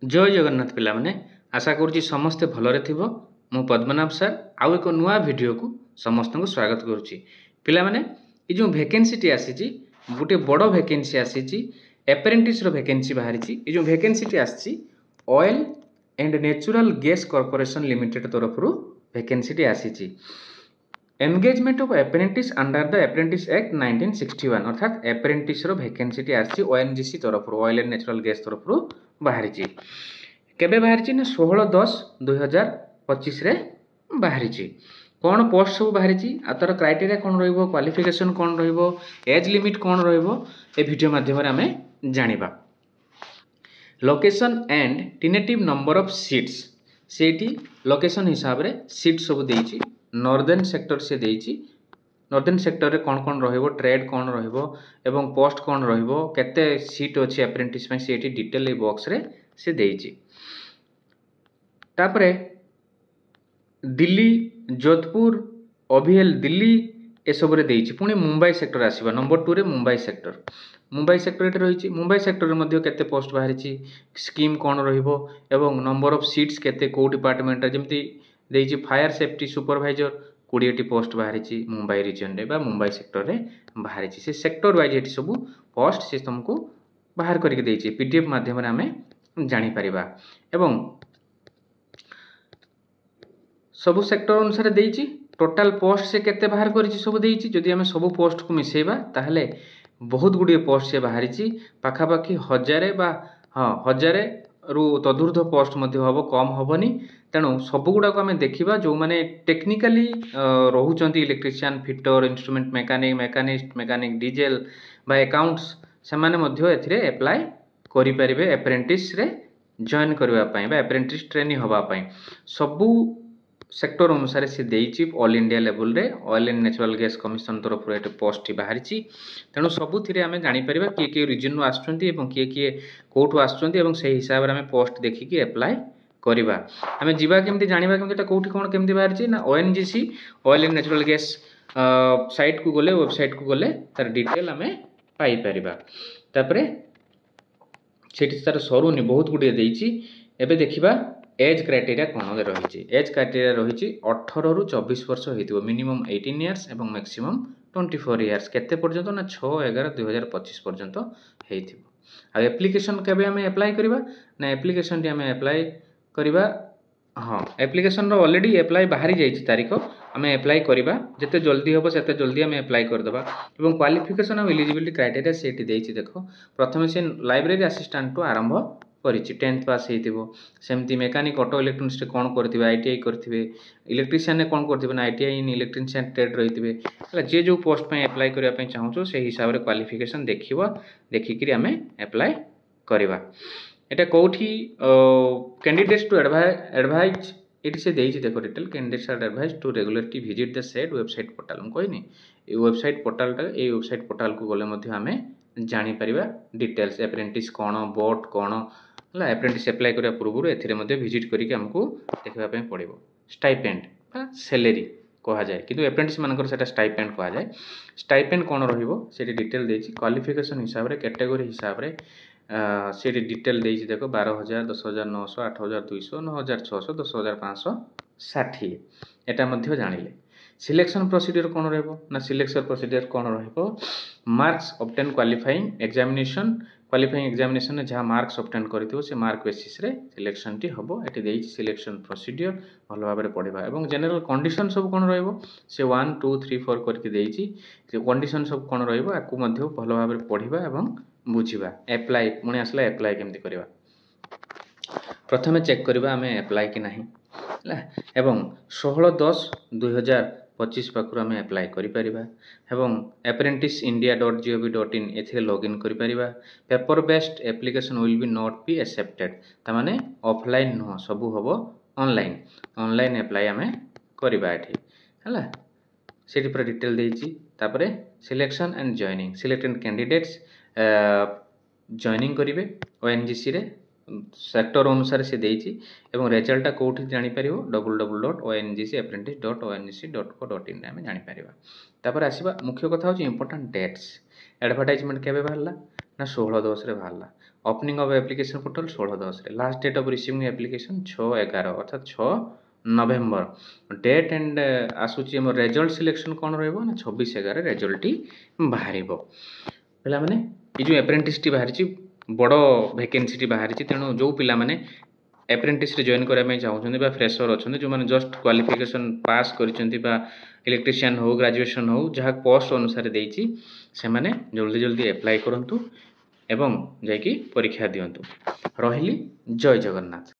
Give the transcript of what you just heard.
जय जगन्नाथ पिला माने आशा करुच्ची समस्ते भलरे थिबो। मु पद्मनाभ सर आउ एक नुआ वीडियो को समस्त को स्वागत करुच्ची। पिला माने ए जो वैकेंसी आसी गोटे बड़ वैकेंसी आसी एप्रेंटिस रो वैकेंसी बाहरी। ए जो वैकेंसी आसी oil and natural gas corporation limited तरफ वैकेंसी आसी engagement of apprentice under the apprentice act 1961 अर्थात एप्रेंटिस रो वैकेंसी आसी ओएनजीसी तरफ ऑयल एंड नेचुरल गैस तरफ बाहरी। केबे बाहरी ना 16/10/2025 रे बाहरी। कौन पोस्ट सब बाहरी तर क्राइटेरिया कौन रहिबो क्वालिफिकेशन कौन रहिबो एज लिमिट कौन रहिबो ए वीडियो माध्यम आमे जानिबा। Location and tentative number of seats सेठी लोकेशन हिसाब रे सीट सब देइची। नॉर्दर्न सेक्टर से देइची। नॉर्दर्न सेक्टर रे कौन कौन रहिबो ट्रेड कौन रहिबो एवं पोस्ट कौन रहिबो केते सीट अछि एप्रेंटिस में सेठी डिटेल ए बॉक्स रे से देइची। तापरे दिल्ली जोधपुर ओवीएल दिल्ली ए सब रे देइची। पुणी मुंबई सेक्टर आसीबा नंबर 2 रे मुंबई सेक्टर एटे रहिची। मुंबई सेक्टर रे मध्ये केते पोस्ट बाहरिची स्कीम कौन रहिबो एवं नंबर ऑफ सीट्स केते को डिपार्टमेंट जेमती देइची फायर सेफ्टी सुपरवाइजर 20 टी पोस्ट बाहरिची मुंबई रीजन रे बा मुंबई सेक्टर रे बाहरिची। से सेक्टर वाइज एटी सब पोस्ट से तुमको बाहर करके देइची पीडीएफ माध्यम रे हमें जानि परिबा। एवं सबु सेक्टर अनुसार देइची टोटल पोस्ट से केते बाहर करिची सब देइची। जदि हमें सबु पोस्ट को मिसेबा ताहले बहुत गुडी पोस्ट से बाहरिची पाखापाखी 1000 बा हजारे रु तदुर्ध पोस्ट मध्ये हबो कम हबनी। तेणु सबु गुडा को हमें देखिबा जो माने टेक्निकली रहुचंती electrician fitter instrument machinist mechanic diesel बा अकाउंट्स से माने मध्ये एथिरे अप्लाई करि परिबे एप्रेंटिस रे जॉइन करबा पई बा एप्रेंटिस ट्रेनिंग होबा पई। सबु सेक्टर अनुसार से देइची ऑल इंडिया लेवल रे oil and natural gas commission तरफ रे पोस्ट बाहरिची। तेणु सबु थिरे हमें जानि परिबा किए रीजन नु आछंती एवं किए कोठु आछंती एवं से हिसाब रे हमें पोस्ट देखिकी अप्लाई करिबा। हमें जीवा केमती जानिबा केमती एटा कोठी कोन केमती बाहरिची ना ONGC oil and natural gas site को गले वेबसाइट को गले तार डिटेल हमें पाई परिबा। तापरे सेठी तार सरुनी बहुत गुडी देइची। एबे देखिबा एज क्राइटेरिया कौन रही। एज क्राइटेरिया रही 18 रु 24 वर्ष हो मिनिमम 18 इयर्स एवं मैक्सिमम 24 इयर्स केते पर्यंत ना 6/11/2025 पर्यंत हो। एप्लिकेशन केबे हमें अप्लाई करबा ना एप्लिकेशन हमें अप्लाई करबा एप्लिकेशन रो ऑलरेडी अप्लाई बाहरी जाइछि तारीख हमें अप्लाई करबा जते जल्दी होबो सेते जल्दी हमें अप्लाई कर देबा। एवं क्वालिफिकेशन और एलिजिबिलिटी क्राइटेरिया सेठी देइछि। देखो प्रथमे से लाइब्रेरी असिस्टेंट टू आरंभ करिछि 10th पास हेतिबो। सेमती मेकानिक ऑटो इलेक्ट्रोनिक्स कोन करथिबे आईटीआई करथिबे इलेक्ट्रिशियन ने कोन करथिबे ना आईटीआई इन इलेक्ट्रिशियन ट्रेड रहिथिबे। हला जे जो पोस्ट पे अप्लाई करिया पे चाहूछो से हिसाब रे क्वालिफिकेशन देखिबो देखिकरी हमें अप्लाई करबा। एटा कोठी कैंडिडेट्स टू एडवाइज इट से देइछि। देखो detail candidates are advise to regularly visit the said website portal हम कोइनी ए वेबसाइट पोर्टल को गले मध्ये हमें जानि परिबा डिटेल्स एप्रेंटिस कोन बोट कोन हला एप्रेंटिस अप्लाई करिया पूर्व एथिरे मध्ये विजिट करिके हमको देखबा पे पड़िबो। स्टाइपेंड बा सैलरी कहा जाए किंतु एप्रेंटिस मानकर सेटा स्टाइपेंड कहा जाए। स्टाइपेंड कोन रहिबो सेठी डिटेल देइछि। क्वालिफिकेशन हिसाब रे कैटेगरी हिसाब रे सेठी डिटेल देइछि। देखो 12000 10900 8200 9600 10560 एटा मध्ये जानिले। सिलेक्शन प्रोसीजर कौन रहिबो ना सिलेक्शन प्रोसीजर कौन रहिबो मार्क्स ऑब्टेन क्वालिफाइंग एग्जामिनेशन ने जहाँ मार्क्स ऑब्टेन करथिबो से मार्क बेसिस रे सिलेक्शन टी हबो। एटी देइछि सिलेक्शन प्रोसीजर भलो भाबरे पढिबा। एवं जनरल कंडीशन सब कौन रहिबो से 1 2 3 4 करके देइछि। से कंडीशन सब कौन रहिबो आकु मध्ये भलो भाबरे पढिबा एवं बुझिबा। अप्लाई मुने आसला अप्लाई केमति करिबा प्रथमे चेक करिबा हमें अप्लाई कि नाही एवं 16/10/2025 पाखरु हमें अप्लाई करि परिबा। एवं apprenticeindia.gov.in एथे लॉगिन करि परिबा। Paper based application will be not be accepted ता माने ऑफलाइन न सब हबो ऑनलाइन अप्लाई हमें करिबा एठी हला सेठी पर डिटेल देइछि। तापरे selection and joining selected candidates joining करिवे ओएनजीसी रे सेक्टर अनुसार से देइछि। एवं रिजल्ट कोठी जानि परिबो www.ongcapprentice.ongc.co.in रे हमें जानि परिबा। तापर आसीबा मुख्य कथा होछि इंपोर्टेंट डेट्स एडवर्टाइजमेंट केबे बाहरला ना 16/10 रे बाहरला। ओपनिंग ऑफ एप्लिकेशन पोर्टल 16/10 रे। Last date of receiving application 6/11 अर्थात 6 नवेम्बर। डेट एंड आसुची हमर रिजल्ट सिलेक्शन कोन रहबो ना 26/11 रिजल्ट बाहरिबो। पिला माने ई जो एप्रेंटिस टी बाहरिची बड़ वैकेंसी टी बाहरिची, तेणु जो पिला माने एप्रेंटिस रे जॉइन करा में चाहुछन्ती बा फ्रेशर अछन्ती जो माने जस्ट क्वालिफिकेशन पास करिसन्ती बा इलेक्ट्रिशियन हो ग्रेजुएशन हो जहाँ पोस्ट अनुसार देइची से माने जल्दी जल्दी अप्लाई करंतु एवं जायकी परीक्षा दियंतु। रहिली जय जगन्नाथ।